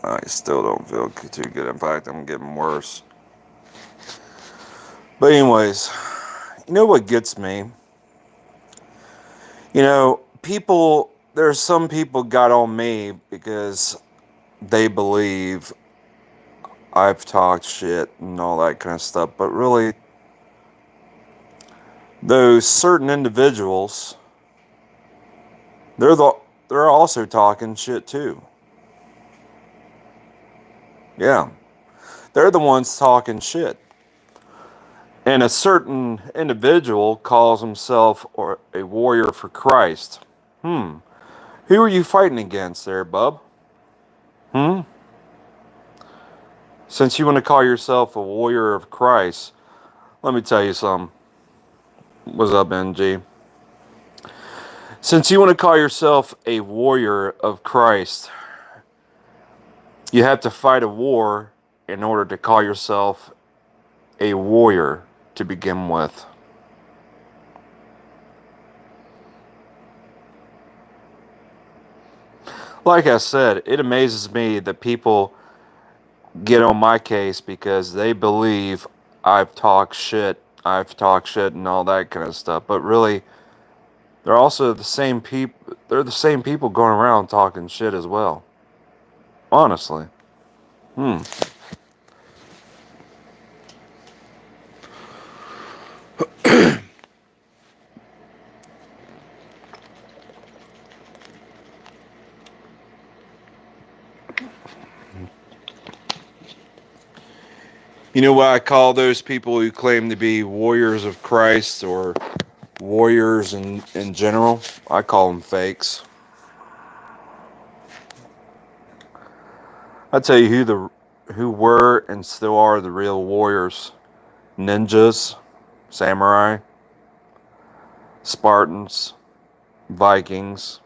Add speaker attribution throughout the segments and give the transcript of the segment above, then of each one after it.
Speaker 1: I still don't feel too good. In fact, I'm getting worse. But anyways, you know what gets me? People. There's some people got on me because they believe I've talked shit and all that kind of stuff. But really, those certain individuals, they're the they're also talking shit too. Yeah, they're the ones talking shit. And a certain individual calls himself or a warrior for Christ. Hmm. Who are you fighting against there, bub? Hmm? Since you want to call yourself a warrior of Christ, let me tell you something. What's up, NG? Since you want to call yourself a warrior of Christ, you have to fight a war in order to call yourself a warrior to begin with. Like I said, it amazes me that people get on my case because they believe I've talked shit and all that kind of stuff. But really, they're also the same people. They're the same people going around talking shit as well. Honestly. Hmm. You know what I call those people who claim to be warriors of Christ or warriors in general? I call them fakes. I tell you who were and still are the real warriors: ninjas, samurai, Spartans, Vikings.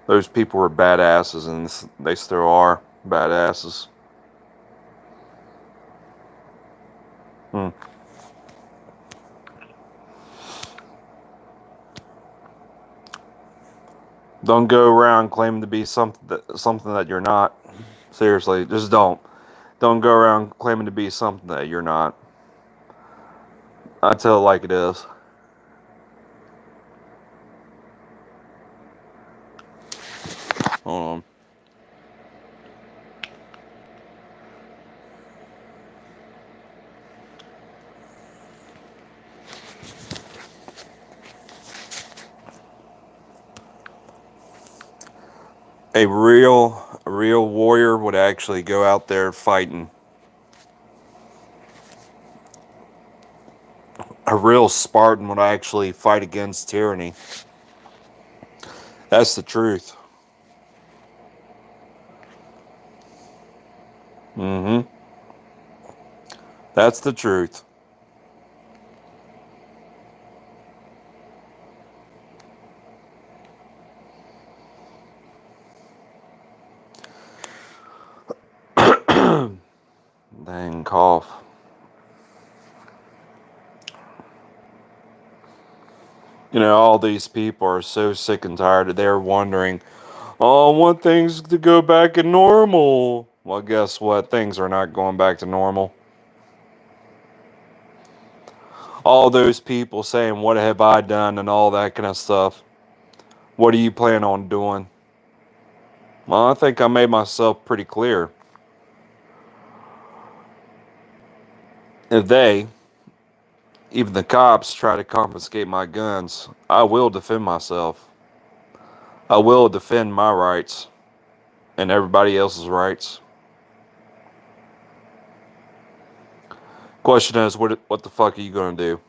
Speaker 1: Those people were badasses, and they still are badasses. Hmm. Don't go around claiming to be something that you're not. Seriously, just don't. Don't go around claiming to be something that you're not. I tell it like it is. Hold on. A real warrior would actually go out there fighting. A real Spartan would actually fight against tyranny. That's the truth. Mm-hmm. That's the truth. Dang cough. All these people are so sick and tired. They're wondering, oh, I want things to go back to normal. Well, guess what? Things are not going back to normal. All those people saying, what have I done, and all that kind of stuff. What do you plan on doing? Well, I think I made myself pretty clear. If they, even the cops, try to confiscate my guns, I will defend myself. I will defend my rights and everybody else's rights. Question is, what the fuck are you gonna do?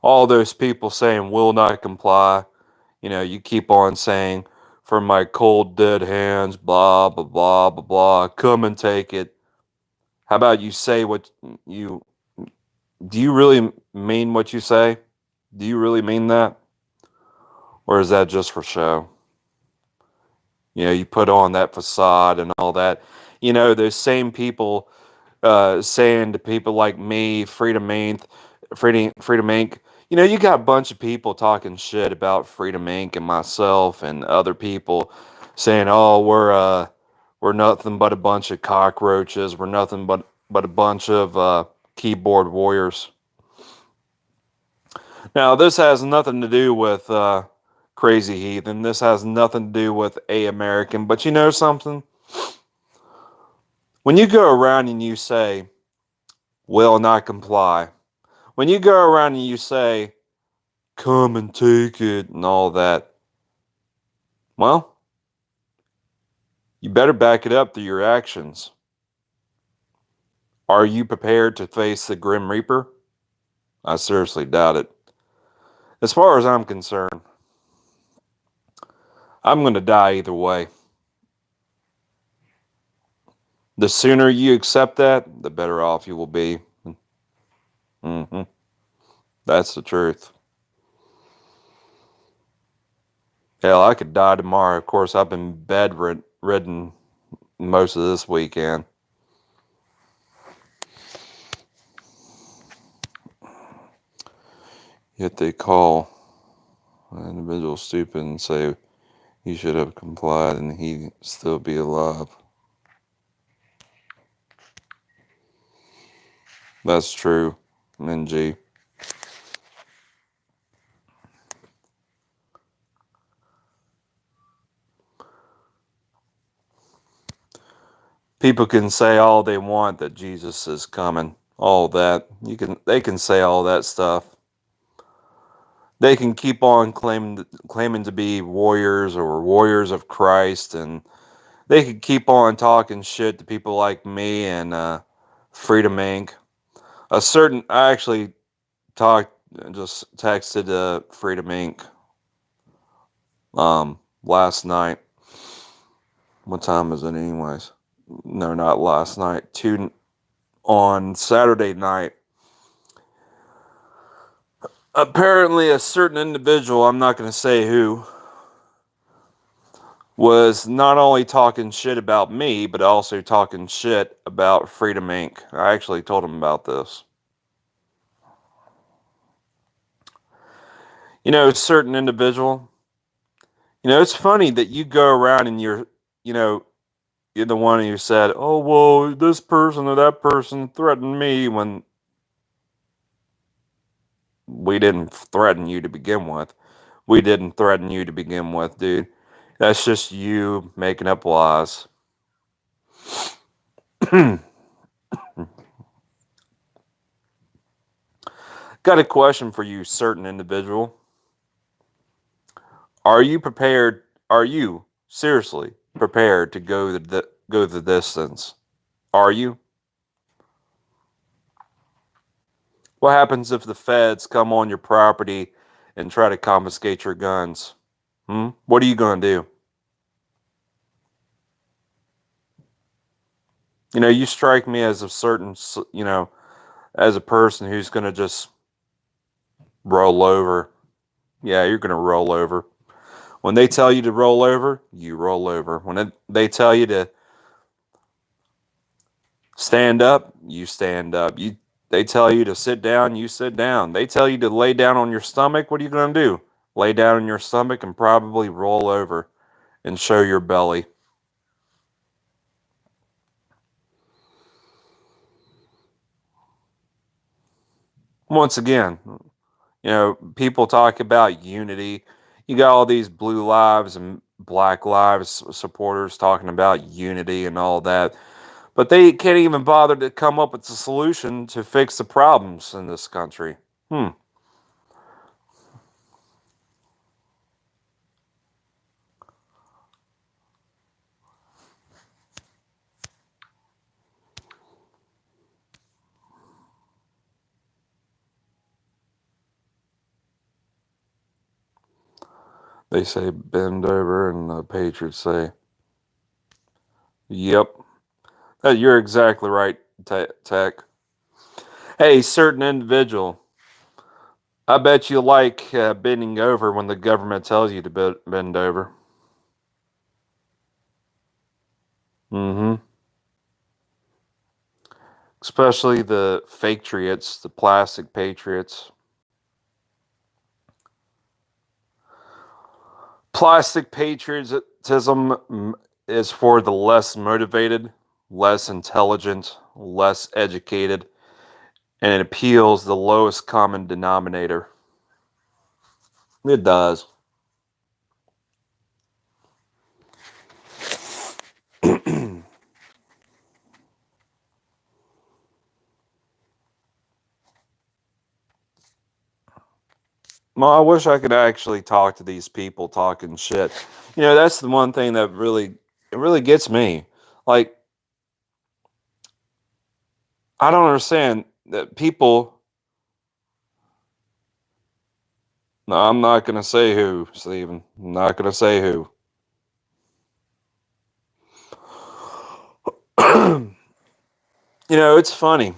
Speaker 1: All those people saying will not comply. You keep on saying, from my cold dead hands, blah blah blah blah blah. Come and take it. How about you say what you do? You really mean what you say? Do you really mean that, or is that just for show? You put on that facade and all that. Those same people saying to people like me, Freedom Inc., Freedom Inc. You know, you got a bunch of people talking shit about Freedom Inc. and myself and other people saying, "Oh, we're nothing but a bunch of cockroaches. We're nothing but a bunch of keyboard warriors." Now, this has nothing to do with Crazy Heathen. This has nothing to do with A American. But you know something? When you go around and you say, "Will not comply," when you go around and you say, "Come and take it," and all that, well, you better back it up through your actions. Are you prepared to face the Grim Reaper? I seriously doubt it. As far as I'm concerned, I'm going to die either way. The sooner you accept that, the better off you will be. Mm-hmm. That's the truth. Hell, I could die tomorrow. Of course, I've been bedridden most of this weekend. Yet they call an individual stupid and say he should have complied and he'd still be alive. That's true, NG. People can say all they want that Jesus is coming. All that. They can say all that stuff. They can keep on claiming to be warriors or warriors of Christ, and they can keep on talking shit to people like me and Freedom Inc. I actually just texted Freedom Inc. Last night. What time is it, anyways? No, not last night. On Saturday night. Apparently, a certain individual, I'm not going to say who, was not only talking shit about me, but also talking shit about Freedom Inc. I actually told him about this. You know, a certain individual. You know, it's funny that you go around and you know, you're the one who said, "Oh, well, this person or that person threatened me," when we didn't threaten you to begin with. We didn't threaten you to begin with, dude. That's just you making up lies. Got a question for you, certain individual. Are you prepared? Are you seriously prepared to go the distance? Are you? What happens if the feds come on your property and try to confiscate your guns? What are you going to do? You know, you strike me as a certain, as a person who's going to just roll over. Yeah, you're going to roll over. When they tell you to roll over, you roll over. They tell you to stand up, you stand up. They tell you to sit down, you sit down. They tell you to lay down on your stomach, what are you going to do? Lay down on your stomach and probably roll over and show your belly. Once again, you know, people talk about unity. You got all these blue lives and black lives supporters talking about unity and all that. But they can't even bother to come up with a solution to fix the problems in this country. They say bend over, and the Patriots say, "Yep." You're exactly right, Tech. Hey, certain individual. I bet you like bending over when the government tells you to bend over. Mm-hmm. especially the fake triots, the plastic patriots. Plastic patriotism is for the less motivated, less intelligent, less educated, and it appeals the lowest common denominator. It does. Well, I wish I could actually talk to these people talking shit. That's the one thing that really gets me. Like, I don't understand that people. No, I'm not gonna say who, Steven. I'm not gonna say who. It's funny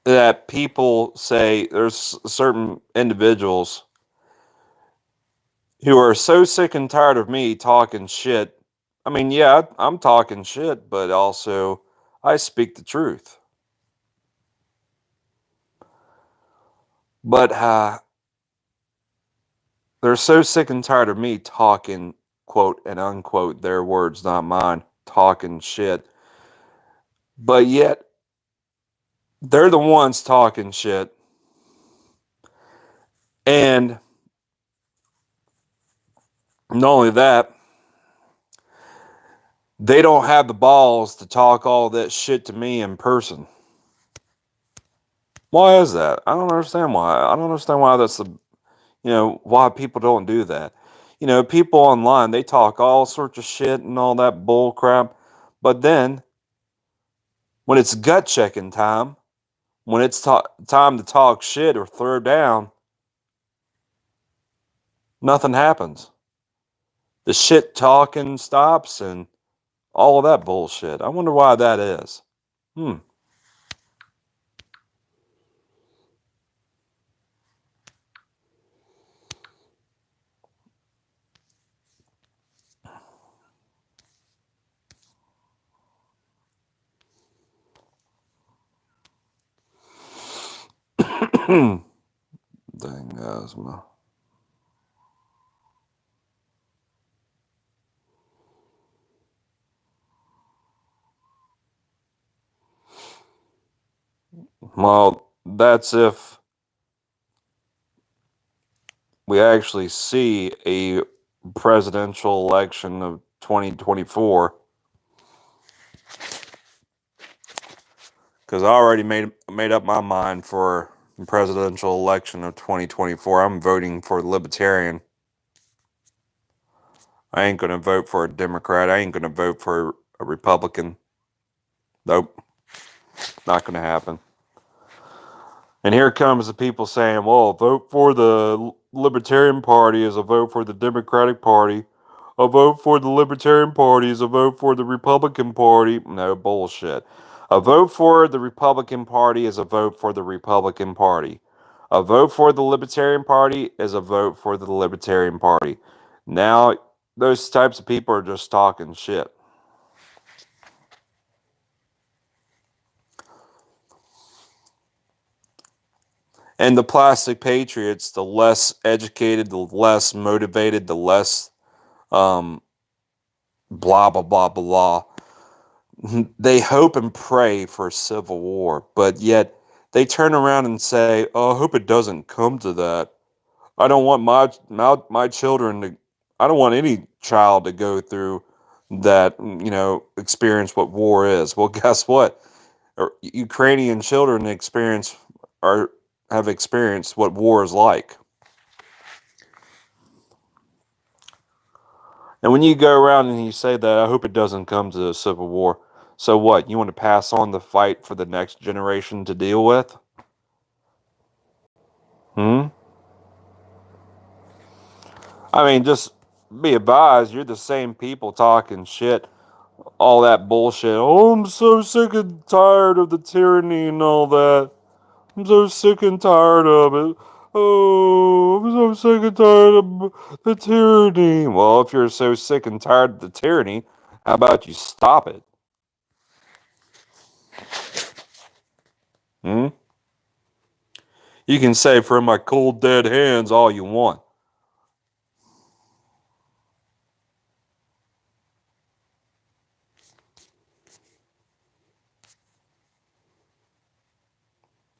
Speaker 1: that people say there's certain individuals who are so sick and tired of me talking shit. I mean, yeah, I'm talking shit, but also I speak the truth. But they're so sick and tired of me talking, quote and unquote, their words, not mine, talking shit. But yet, they're the ones talking shit. And not only that, they don't have the balls to talk all that shit to me in person. Why is that? I don't understand why. I don't understand why that's why people don't do that. People online, they talk all sorts of shit and all that bull crap. But then, when it's gut checking time, when it's time to talk shit or throw down, nothing happens. The shit talking stops and all of that bullshit. I wonder why that is. Hmm. Dang asthma. Well, that's if we actually see a presidential election of 2024. Because I already made up my mind for the presidential election of 2024. I'm voting for Libertarian. I ain't gonna vote for a Democrat. I ain't gonna vote for a Republican. Nope, not gonna happen. And here comes the people saying, well, vote for the Libertarian Party is a vote for the Democratic Party. A vote for the Libertarian Party is a vote for the Republican Party. No bullshit. A vote for the Republican Party is a vote for the Republican Party. A vote for the Libertarian Party is a vote for the Libertarian Party. Now, those types of people are just talking shit. And the plastic patriots, the less educated, the less motivated, the less blah, blah, blah, blah. They hope and pray for a civil war, but yet they turn around and say, oh, I hope it doesn't come to that. I don't want my children to, I don't want any child to go through that, experience what war is. Well, guess what? Ukrainian children have experienced what war is like. And when you go around and you say that, I hope it doesn't come to a civil war. So what? You want to pass on the fight for the next generation to deal with? Hmm? I mean, just be advised, you're the same people talking shit, all that bullshit. Oh, I'm so sick and tired of the tyranny and all that. I'm so sick and tired of it. Oh, I'm so sick and tired of the tyranny. Well, if you're so sick and tired of the tyranny, how about you stop it? Hmm? You can say from my cold dead hands all you want.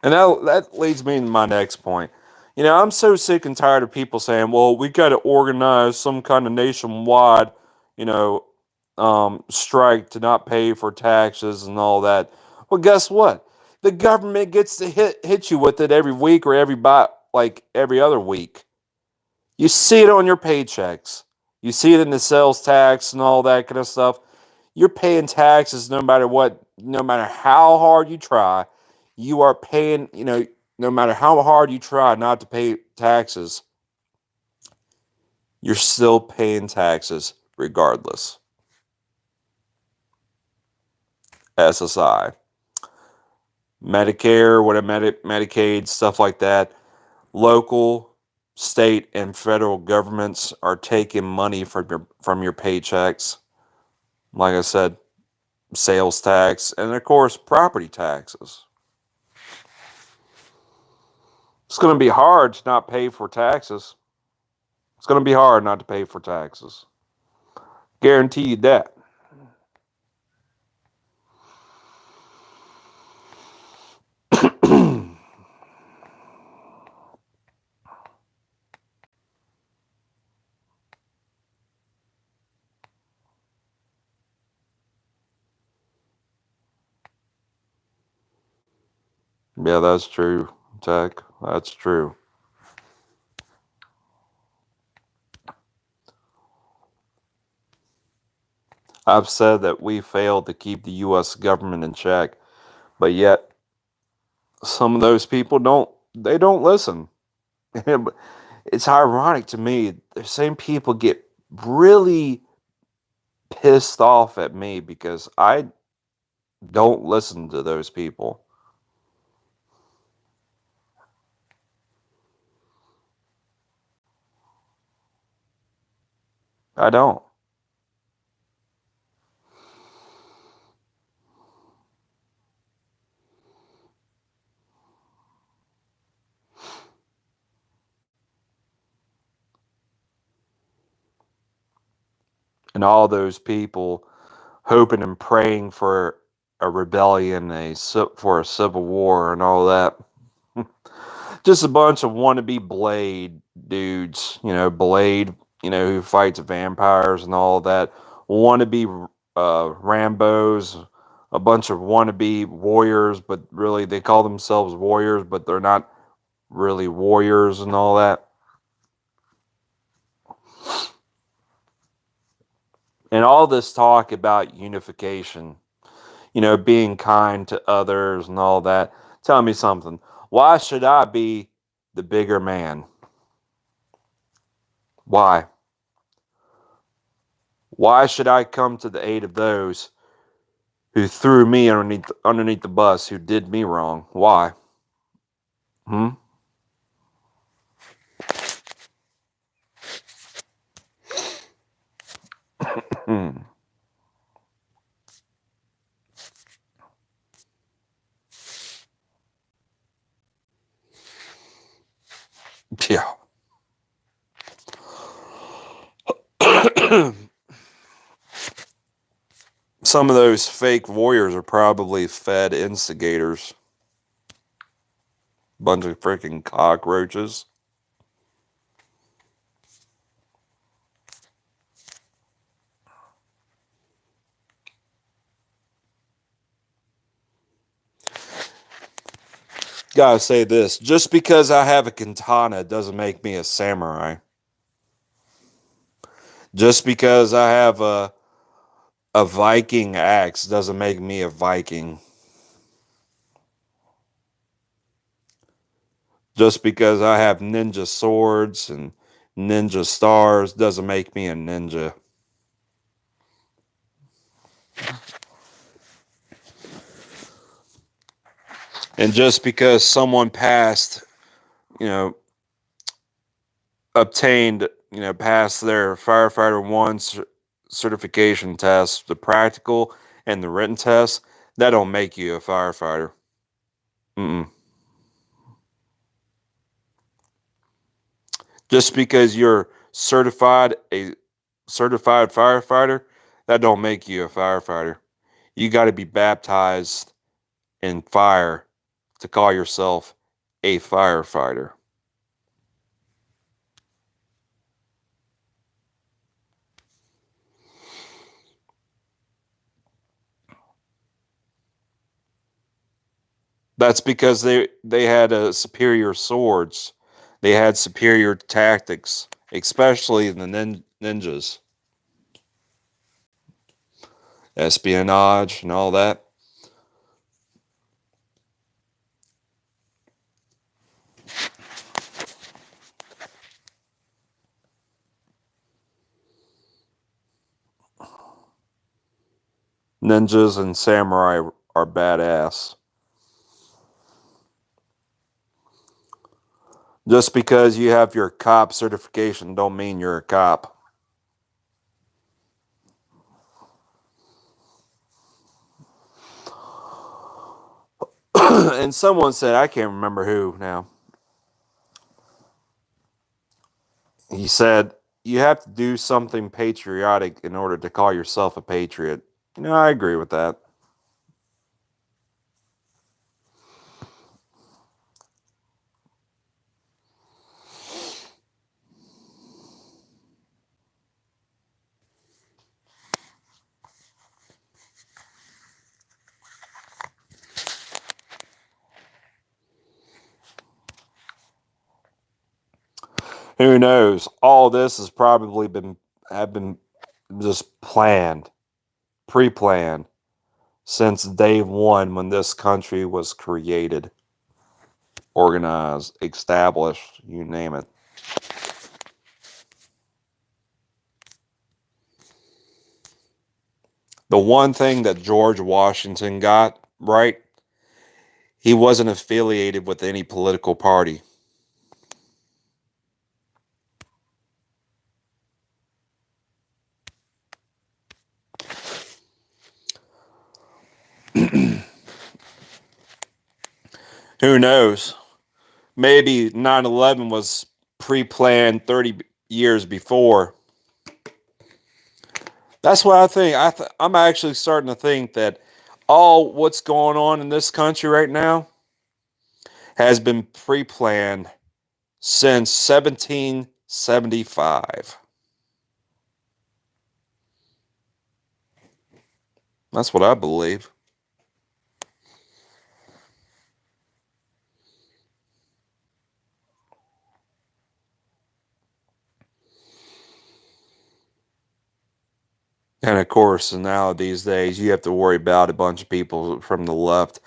Speaker 1: And that leads me to my next point. I'm so sick and tired of people saying, well, we got to organize some kind of nationwide, you know, strike to not pay for taxes and all that. Well, guess what? The government gets to hit you with it every week or like every other week. You see it on your paychecks. You see it in the sales tax and all that kind of stuff. You're paying taxes no matter what, no matter how hard you try. You are paying, no matter how hard you try not to pay taxes, you're still paying taxes regardless. SSI, Medicare, Medicaid, stuff like that. Local, state, and federal governments are taking money from your paychecks. Like I said, sales tax, and of course, property taxes. It's going to be hard to not pay for taxes. It's going to be hard not to pay for taxes. Guarantee you that. Yeah, that's true, Tech. That's true. I've said that we failed to keep the U.S. government in check, but yet some of those people don't listen. It's ironic to me. The same people get really pissed off at me because I don't listen to those people. I don't. And all those people hoping and praying for a rebellion, for a civil war, and all that. Just a bunch of wannabe Blade dudes, Blade, who fights vampires and all that. Wannabe Rambos, a bunch of wannabe warriors, but really they call themselves warriors, but they're not really warriors and all that. And all this talk about unification, being kind to others and all that. Tell me something. Why should I be the bigger man? Why? Why should I come to the aid of those who threw me underneath the bus, who did me wrong? Why? Hmm? Hmm. Yeah. Some of those fake warriors are probably Fed instigators. Bunch of freaking cockroaches. Gotta say this. Just because I have a katana doesn't make me a samurai. Just because I have a Viking axe doesn't make me a Viking. Just because I have ninja swords and ninja stars doesn't make me a ninja. And just because someone passed, you know, obtained, passed their firefighter one certification test, the practical and the written test, that don't make you a firefighter. Mm-mm. Just because you're a certified firefighter, that don't make you a firefighter. You got to be baptized in fire to call yourself a firefighter. That's because they had superior swords. They had superior tactics, especially the ninjas, espionage, and all that. Ninjas and samurai are badass. Just because you have your cop certification don't mean you're a cop. And someone said, I can't remember who now. He said, you have to do something patriotic in order to call yourself a patriot. I agree with that. Who knows? All this has probably been just planned, pre-planned since day one when this country was created, organized, established, you name it. The one thing that George Washington got right, he wasn't affiliated with any political party. Who knows? Maybe 9/11 was pre-planned 30 years before. That's what I think. I'm actually starting to think that all what's going on in this country right now has been pre-planned since 1775. That's what I believe. And of course, now these days, you have to worry about a bunch of people from the left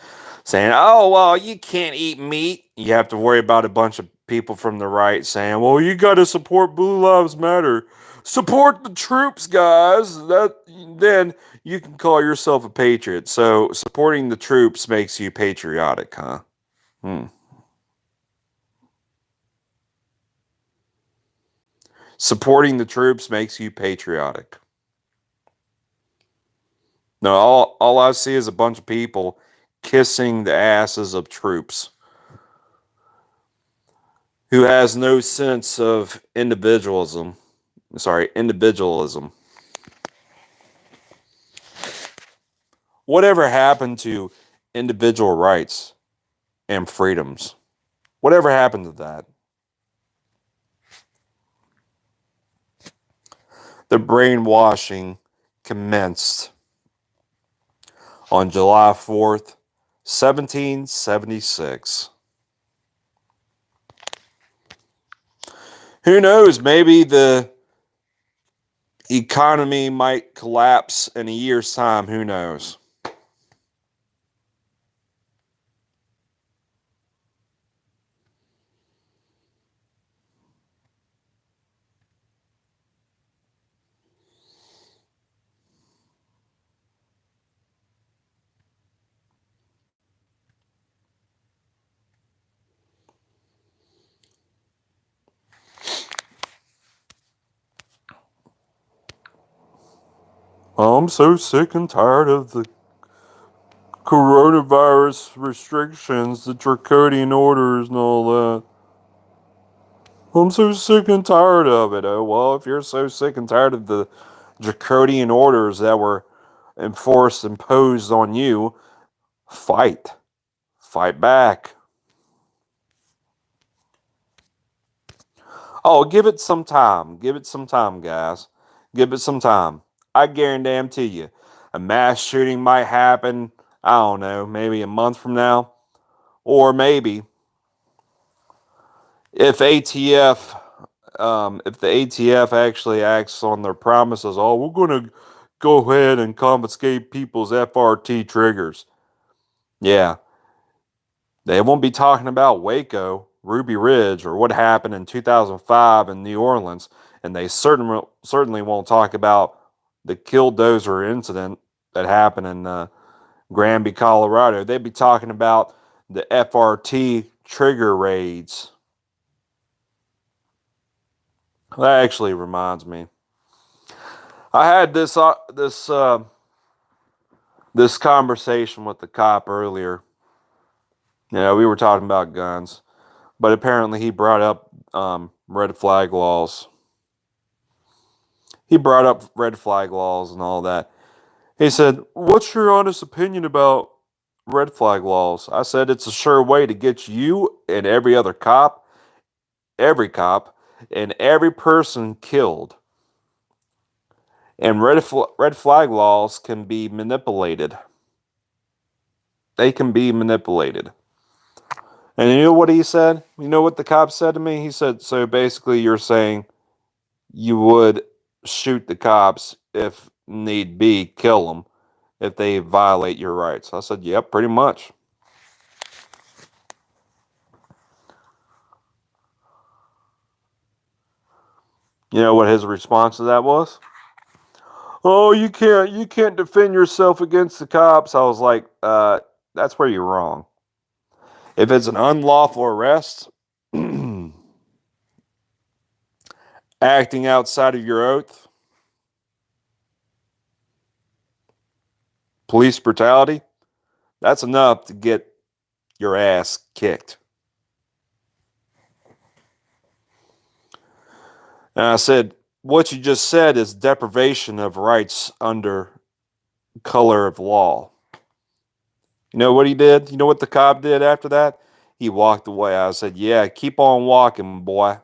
Speaker 1: saying, oh, well, you can't eat meat. You have to worry about a bunch of people from the right saying, well, you got to support Blue Lives Matter. Support the troops, guys. Then you can call yourself a patriot. So supporting the troops makes you patriotic, huh? Hmm. Supporting the troops makes you patriotic. No, all I see is a bunch of people kissing the asses of troops who has no sense of individualism. Sorry, individualism. Whatever happened to individual rights and freedoms? Whatever happened to that? The brainwashing commenced on July 4th, 1776. Who knows? Maybe the economy might collapse in a year's time. Who knows? I'm so sick and tired of the coronavirus restrictions, the draconian orders, and all that. I'm so sick and tired of it. Oh, well, if you're so sick and tired of the draconian orders that were imposed on you, fight. Fight back. Oh, give it some time. Give it some time, guys. Give it some time. I guarantee you, a mass shooting might happen, I don't know, maybe a month from now. Or maybe if if the ATF actually acts on their promises, oh, we're going to go ahead and confiscate people's FRT triggers. Yeah, they won't be talking about Waco, Ruby Ridge, or what happened in 2005 in New Orleans, and they certainly won't talk about the Killdozer incident that happened in Granby, Colorado. They'd be talking about the FRT trigger raids. That actually reminds me. I had this conversation with the cop earlier. We were talking about guns, but apparently he brought up red flag laws. He brought up red flag laws and all that. He said, "What's your honest opinion about red flag laws?" I said, "It's a sure way to get you and every cop, and every person killed. And red flag laws can be manipulated. They can be manipulated." And you know what he said? You know what the cop said to me? He said, "So basically, you're saying you would shoot the cops if need be, kill them if they violate your rights." I said, "Yep, pretty much." You know what his response to that was? "Oh, you can't defend yourself against the cops." I was like, that's where you're wrong. If it's an unlawful arrest, acting outside of your oath, police brutality, that's enough to get your ass kicked. And I said, what you just said is deprivation of rights under color of law. You know what he did? You know what the cop did after that? He walked away. I said, yeah, keep on walking, boy.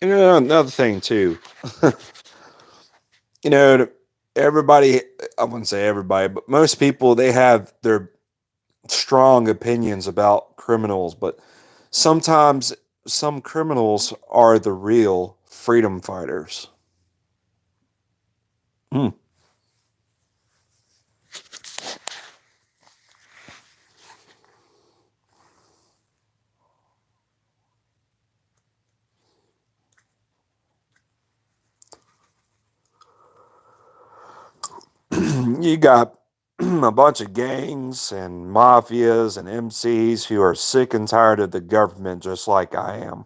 Speaker 1: And another thing, too. you know, everybody, I wouldn't say everybody, but most people, they have their strong opinions about criminals, but sometimes some criminals are the real freedom fighters. Hmm. You got a bunch of gangs and mafias and MCs who are sick and tired of the government, just like I am.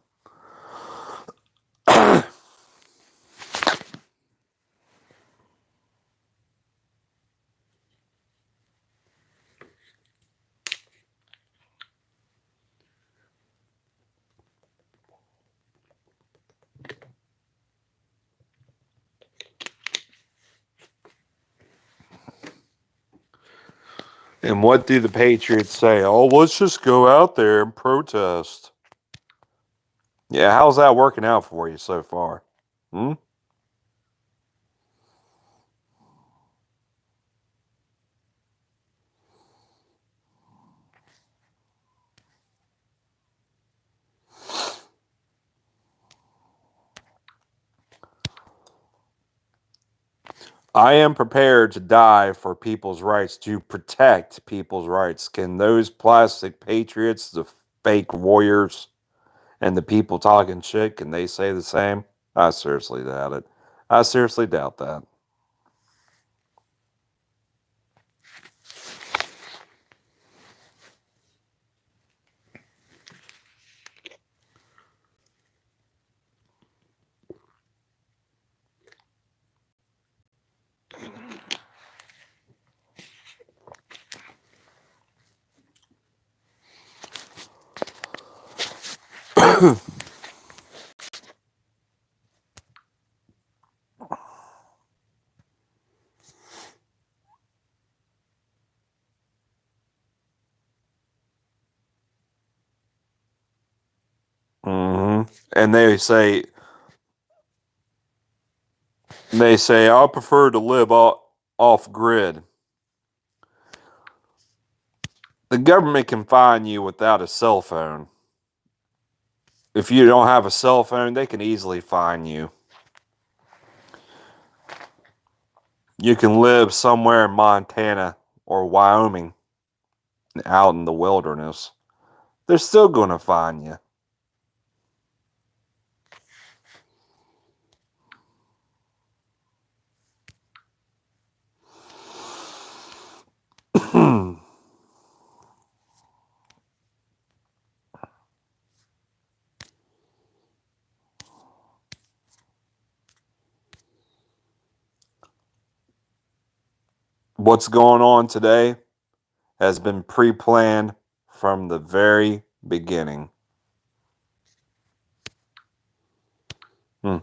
Speaker 1: And what do the Patriots say? Oh, let's just go out there and protest. Yeah, how's that working out for you so far? Hmm? I am prepared to die for people's rights, to protect people's rights. Can those plastic patriots, the fake warriors, and the people talking shit, can they say the same? I seriously doubt it. I seriously doubt that. hmm And they say, I prefer to live off grid. The government can fine you without a cell phone. If you don't have a cell phone, they can easily fine you. You can live somewhere in Montana or Wyoming out in the wilderness. They're still going to fine you. What's going on today has been pre planned from the very beginning. Hmm.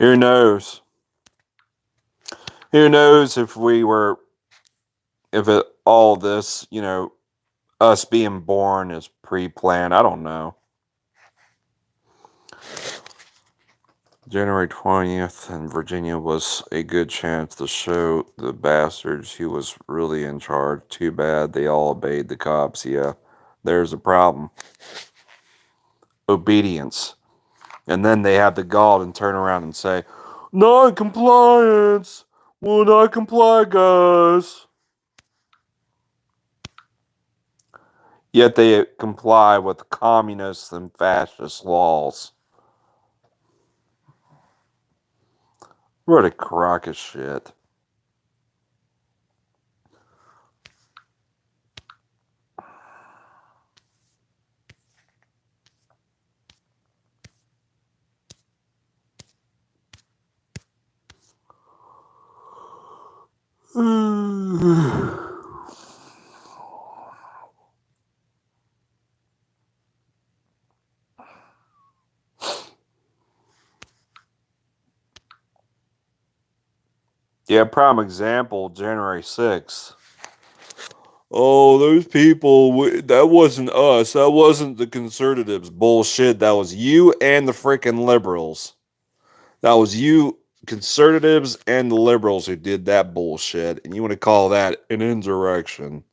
Speaker 1: Who knows? Who knows if all this, us being born is pre planned? I don't know. January 20th in Virginia was a good chance to show the bastards who was really in charge. Too bad they all obeyed the cops. Yeah, there's a problem. Obedience. And then they have the gall and turn around and say, non-compliance! Will not comply, guys. Yet they comply with communist and fascist laws. What a crock of shit. Yeah, prime example, January 6th. Oh, those people, that wasn't us. That wasn't the conservatives. Bullshit. That was you and the freaking liberals. That was you, conservatives and the liberals, who did that bullshit. And you want to call that an insurrection?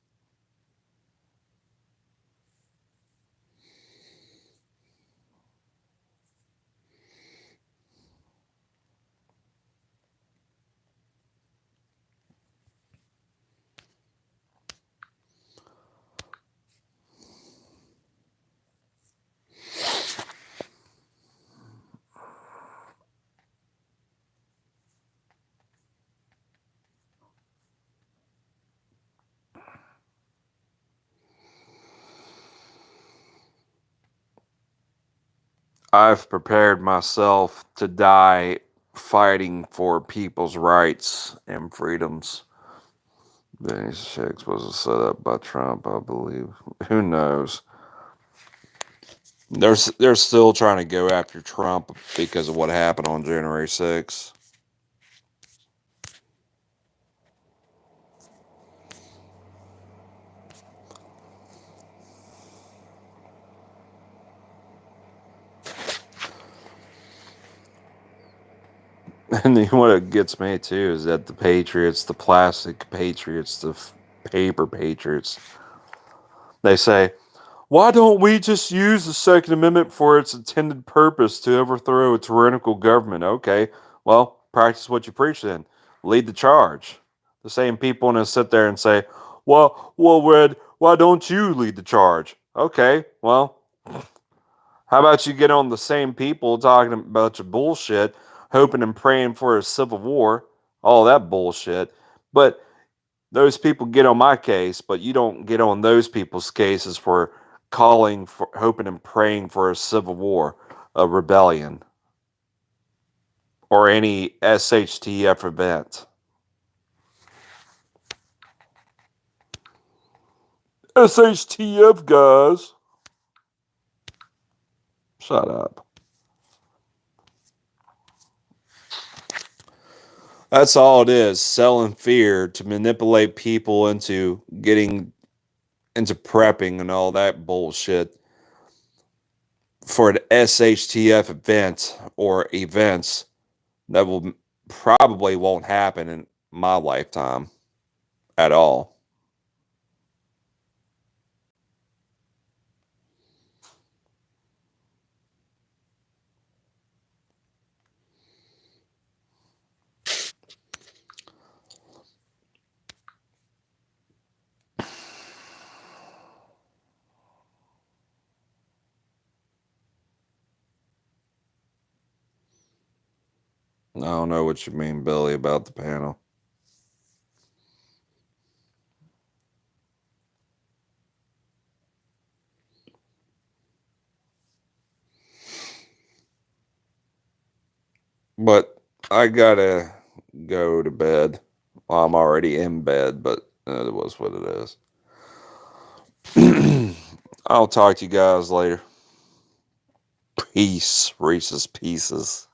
Speaker 1: I've prepared myself to die fighting for people's rights and freedoms. January 6th was set up by Trump, I believe. Who knows? They're still trying to go after Trump because of what happened on January 6th. And what gets me too is that the Patriots, the plastic Patriots, the paper Patriots, they say, why don't we just use the Second Amendment for its intended purpose to overthrow a tyrannical government? Okay, well, practice what you preach then. Lead the charge. The same people want to sit there and say, well, Red, why don't you lead the charge? Okay, well, how about you get on the same people talking a bunch of bullshit, hoping and praying for a civil war, all that bullshit. But those people get on my case, but you don't get on those people's cases for calling for, hoping and praying for a civil war, a rebellion, or any SHTF event. SHTF, guys. Shut up. That's all it is, selling fear to manipulate people into getting into prepping and all that bullshit for an SHTF event or events that will probably won't happen in my lifetime at all. I don't know what you mean, Billy, about the panel. But I gotta go to bed. Well, I'm already in bed, but it was what it is. I'll talk to you guys later. Peace, Reese's Pieces.